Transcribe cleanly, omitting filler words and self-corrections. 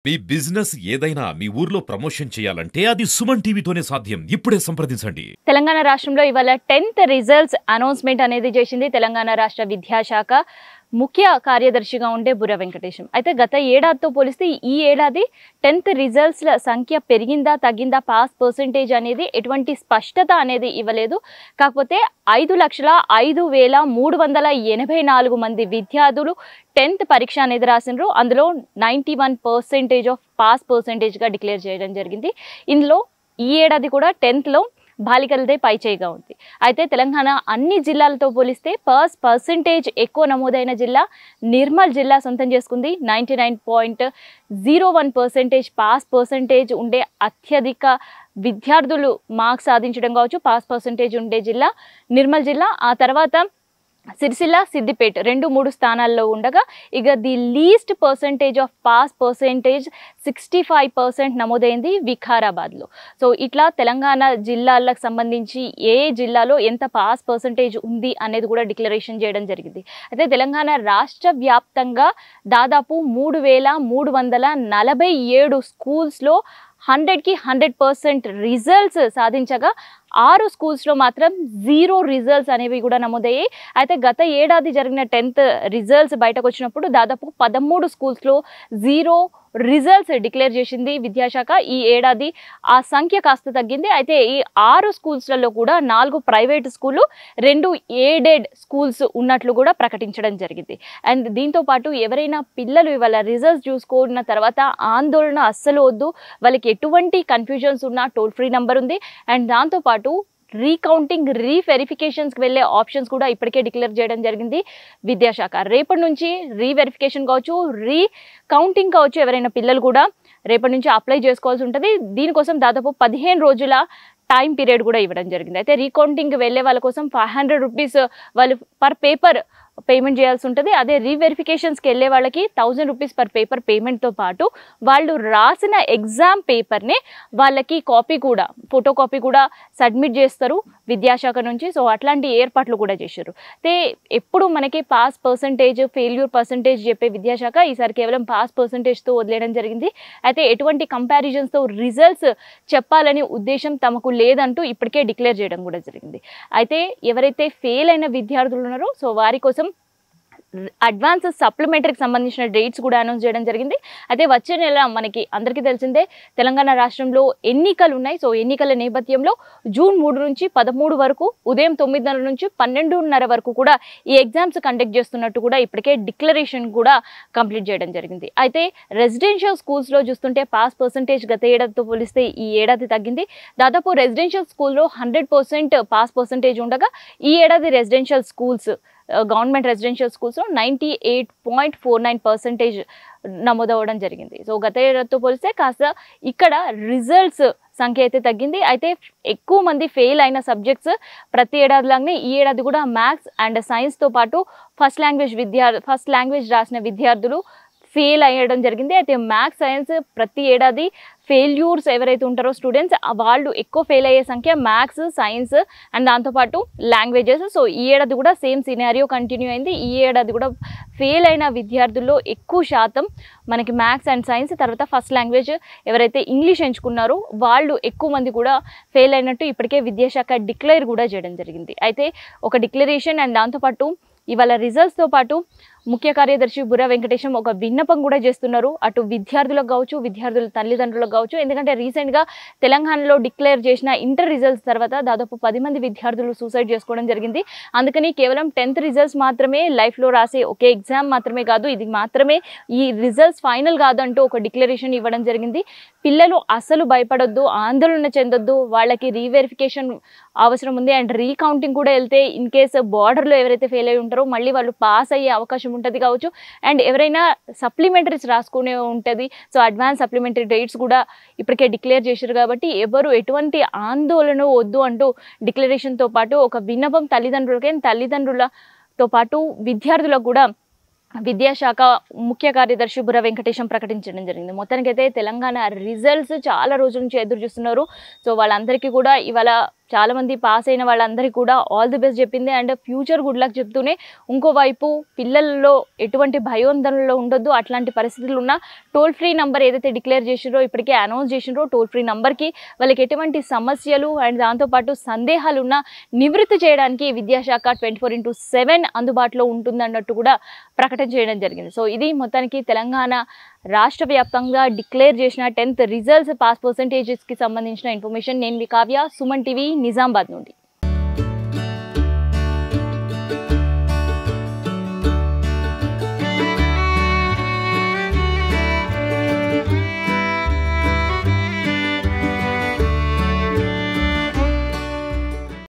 మీ business ఏదైనా మీ ఊర్లో promotion చేయాలంటే అది సుమన్ టీవీతోనే సాధ్యం. ఇప్పుడే సంప్రదించండి. తెలంగాణ రాష్ట్రంలో ఇవాళ 10th రిజల్ట్స్ అనౌన్స్మెంట్ అనేది చేసింది తెలంగాణ రాష్ట్ర విద్యాశాఖ ముఖ్య కార్యదర్శిగా ఉండే బుర్ర వెంకటేశం. అయితే గత ఏడాదితో పోలిస్తే ఈ ఏడాది 10th రిజల్ట్స్ల సంఖ్య పెరిగిందా తగ్గిందా, పాస్ పర్సెంటేజ్ అనేది ఎటువంటి స్పష్టత అనేది ఇవ్వలేదు. కాకపోతే 5,05,384 మంది విద్యార్థులు 10th పరీక్ష అనేది రాసినారు. అందులో 91% ఆఫ్ పాస్ పర్సెంటేజ్గా డిక్లేర్ చేయడం జరిగింది. ఇందులో ఈ ఏడాది కూడా 10thలో బాలికలదే పైచేయిగా ఉంది. అయితే తెలంగాణ అన్ని జిల్లాలతో పోలిస్తే పాస్ పర్సెంటేజ్ ఎక్కువ నమోదైన జిల్లా నిర్మల్ జిల్లా సొంతం చేసుకుంది. 99.01% పాస్ పర్సెంటేజ్ ఉండే అత్యధిక విద్యార్థులు మార్క్స్ సాధించడం కావచ్చు, పాస్ పర్సెంటేజ్ ఉండే జిల్లా నిర్మల్ జిల్లా. ఆ తర్వాత సిరిసిల్ల, సిద్దిపేట 2-3 స్థానాల్లో ఉండగా ఇక the least percentage of pass percentage 65% నమోదైంది వికారాబాద్లో. సో ఇట్లా తెలంగాణ జిల్లాలకు సంబంధించి ఏ జిల్లాలో ఎంత పాస్ పర్సెంటేజ్ ఉంది అనేది కూడా డిక్లరేషన్ చేయడం జరిగింది. అయితే తెలంగాణ రాష్ట్ర వ్యాప్తంగా దాదాపు 3,347 స్కూల్స్లో 100కి 100% రిజల్ట్స్ సాధించగా 6 స్కూల్స్లో మాత్రం 0 రిజల్ట్స్ అనేవి కూడా నమోదయ్యాయి. అయితే గత ఏడాది జరిగిన 10th రిజల్ట్స్ బయటకు వచ్చినప్పుడు దాదాపు 13 స్కూల్స్లో 0 రిజల్ట్స్ డిక్లేర్ చేసింది విద్యాశాఖ. ఈ ఏడాది ఆ సంఖ్య కాస్త తగ్గింది. అయితే ఈ 6 స్కూల్స్లలో కూడా 4 ప్రైవేట్ స్కూళ్ళు, 2 ఎయిడెడ్ స్కూల్స్ ఉన్నట్లు కూడా ప్రకటించడం జరిగింది. అండ్ దీంతో పాటు ఎవరైనా పిల్లలు ఇవాళ రిజల్ట్స్ చూసుకున్న తర్వాత ఆందోళన అస్సలు వద్దు, వాళ్ళకి ఎటువంటి కన్ఫ్యూజన్స్ ఉన్నా టోల్ ఫ్రీ నెంబర్ ఉంది. అండ్ దాంతోపాటు రీకౌంటింగ్, రీవెరిఫికేషన్స్కి వెళ్ళే ఆప్షన్స్ కూడా ఇప్పటికే డిక్లేర్ చేయడం జరిగింది విద్యాశాఖ. రేపటి నుంచి రీవెరిఫికేషన్ కావచ్చు, రీకౌంటింగ్ కావచ్చు, ఎవరైనా పిల్లలు కూడా రేపటి నుంచి అప్లై చేసుకోవాల్సి ఉంటుంది. దీనికోసం దాదాపు 15 రోజుల టైం పీరియడ్ కూడా ఇవ్వడం జరిగింది. అయితే రీకౌంటింగ్ వెళ్ళే వాళ్ళ కోసం 500 రూపీస్ వాళ్ళు పర్ పేపర్ పేమెంట్ చేయాల్సి ఉంటుంది. అదే రీవెరిఫికేషన్స్కి వెళ్ళే వాళ్ళకి 1000 రూపీస్ పర్ పేపర్ పేమెంట్తో పాటు వాళ్ళు రాసిన ఎగ్జామ్ పేపర్ని వాళ్ళకి కాపీ కూడా, ఫోటో కాపీ కూడా సబ్మిట్ చేస్తారు విద్యాశాఖ నుంచి. సో అట్లాంటి ఏర్పాట్లు కూడా చేశారు. అయితే ఎప్పుడు మనకి పాస్ పర్సెంటేజ్, ఫెయిల్యూర్ పర్సెంటేజ్ చెప్పే విద్యాశాఖ ఈసారి కేవలం పాస్ పర్సెంటేజ్తో వదిలేయడం జరిగింది. అయితే ఎటువంటి కంపారిజన్స్తో రిజల్ట్స్ చెప్పాలని ఉద్దేశం తమకు లేదంటూ ఇప్పటికే డిక్లేర్ చేయడం కూడా జరిగింది. అయితే ఎవరైతే ఫెయిల్ అయిన విద్యార్థులు ఉన్నారో సో వారి కోసం అడ్వాన్స్ సప్లిమెంటరీకి సంబంధించిన డేట్స్ కూడా అనౌన్స్ చేయడం జరిగింది. అయితే వచ్చే నెల మనకి అందరికీ తెలిసిందే తెలంగాణ రాష్ట్రంలో ఎన్నికలు ఉన్నాయి. సో ఎన్నికల నేపథ్యంలో జూన్ 3 నుంచి 13 వరకు ఉదయం 9:30 నుంచి 12:30 వరకు కూడా ఈ ఎగ్జామ్స్ కండక్ట్ చేస్తున్నట్టు కూడా ఇప్పటికే డిక్లరేషన్ కూడా కంప్లీట్ చేయడం జరిగింది. అయితే రెసిడెన్షియల్ స్కూల్స్లో చూస్తుంటే పాస్ పర్సెంటేజ్ గత ఏడాదితో పోలిస్తే ఈ ఏడాది తగ్గింది. దాదాపు రెసిడెన్షియల్ స్కూల్లో 100% పాస్ పర్సెంటేజ్ ఉండగా ఈ ఏడాది రెసిడెన్షియల్ స్కూల్స్, గవర్నమెంట్ రెసిడెన్షియల్ స్కూల్స్లో 98.49% నమోదవడం జరిగింది. సో గత ఏడాదితో పోలిస్తే కాస్త ఇక్కడ రిజల్ట్స్ సంఖ్య అయితే తగ్గింది. అయితే ఎక్కువ మంది ఫెయిల్ అయిన సబ్జెక్ట్స్ ప్రతి ఏడాదిలాగానే ఈ ఏడాది కూడా మ్యాథ్స్ అండ్ సైన్స్తో పాటు ఫస్ట్ లాంగ్వేజ్ రాసిన విద్యార్థులు ఫెయిల్ అయ్యడం జరిగింది. అయితే మ్యాథ్స్, సైన్స్ ప్రతి ఏడాది ఫెయిల్యూర్స్ ఎవరైతే ఉంటారో స్టూడెంట్స్ వాళ్ళు ఎక్కువ ఫెయిల్ అయ్యే సంఖ్య మ్యాథ్స్, సైన్స్ అండ్ దాంతోపాటు లాంగ్వేజెస్. సో ఈ ఏడాది కూడా సేమ్ సినారియో కంటిన్యూ అయింది. ఈ ఏడాది కూడా ఫెయిల్ అయిన విద్యార్థుల్లో ఎక్కువ శాతం మనకి మ్యాథ్స్ అండ్ సైన్స్, తర్వాత ఫస్ట్ లాంగ్వేజ్ ఎవరైతే ఇంగ్లీష్ ఎంచుకున్నారో వాళ్ళు ఎక్కువ మంది కూడా ఫెయిల్ అయినట్టు ఇప్పటికే విద్యాశాఖ డిక్లేర్ కూడా చేయడం జరిగింది. అయితే ఒక డిక్లరేషన్ అండ్ దాంతోపాటు ఇవాళ రిజల్ట్స్తో పాటు ముఖ్య కార్యదర్శి బుర్ర వెంకటేశం ఒక విన్నపం కూడా చేస్తున్నారు. అటు విద్యార్థులకు కావచ్చు, విద్యార్థుల తల్లిదండ్రులకు కావచ్చు. ఎందుకంటే రీసెంట్గా తెలంగాణలో డిక్లేర్ చేసిన ఇంటర్ రిజల్ట్స్ తర్వాత దాదాపు 10 మంది విద్యార్థులు సూసైడ్ చేసుకోవడం జరిగింది. అందుకని కేవలం 10th రిజల్ట్స్ మాత్రమే లైఫ్లో రాసే ఒకే ఎగ్జామ్ మాత్రమే కాదు, ఇది మాత్రమే ఈ రిజల్ట్స్ ఫైనల్ కాదంటూ ఒక డిక్లరేషన్ ఇవ్వడం జరిగింది. పిల్లలు అసలు భయపడొద్దు, ఆందోళన చెందొద్దు, వాళ్ళకి రీవెరిఫికేషన్ అవసరం ఉంది. అండ్ రీకౌంటింగ్ కూడా వెళ్తే ఇన్ కేస్ బార్డర్లో ఎవరైతే ఫెయిల్ అయి ఉంటారో మళ్ళీ వాళ్ళు పాస్ అయ్యే అవకాశం ఉంటుంది కావచ్చు. అండ్ ఎవరైనా సప్లిమెంటరీస్ రాసుకునే ఉంటుంది. సో అడ్వాన్స్ సప్లిమెంటరీ డేట్స్ కూడా ఇప్పటికే డిక్లేర్ చేశారు కాబట్టి ఎవరు ఎటువంటి ఆందోళన వద్దు అంటూ డిక్లరేషన్తో పాటు ఒక విన్నపం తల్లిదండ్రులతో పాటు విద్యార్థులకు కూడా విద్యాశాఖ ముఖ్య కార్యదర్శి బుర్ర వెంకటేశం ప్రకటించడం జరిగింది. మొత్తానికైతే తెలంగాణ రిజల్ట్స్ చాలా రోజుల నుంచి ఎదురు చూస్తున్నారు. సో వాళ్ళందరికీ కూడా ఇవాళ చాలామంది పాస్ అయిన వాళ్ళందరికీ కూడా ఆల్ ది బెస్ట్ చెప్పింది అండ్ ఫ్యూచర్ గుడ్ లక్ చెప్తూనే ఇంకోవైపు పిల్లల్లో ఎటువంటి భయోందనలో ఉండొద్దు, అట్లాంటి పరిస్థితులు ఉన్న టోల్ ఫ్రీ నంబర్ ఏదైతే డిక్లేర్ చేసిరో ఇప్పటికే అనౌన్స్ చేసిరో టోల్ ఫ్రీ నంబర్కి వాళ్ళకి ఎటువంటి సమస్యలు అండ్ దాంతోపాటు సందేహాలు ఉన్న నివృత్తి చేయడానికి విద్యాశాఖ 24/7 అందుబాటులో ఉంటుందన్నట్టు కూడా ప్రకటన చేయడం జరిగింది. సో ఇది మొత్తానికి తెలంగాణ రాష్ట్ర వ్యాప్తంగా డిక్లేర్ చేసిన 10th రిజల్ట్స్ పాస్ పర్సెంటేజెస్కి సంబంధించిన ఇన్ఫర్మేషన్. నేను మీ కావ్య, సుమన్ టీవీ, నిజామాబాద్ నుండి.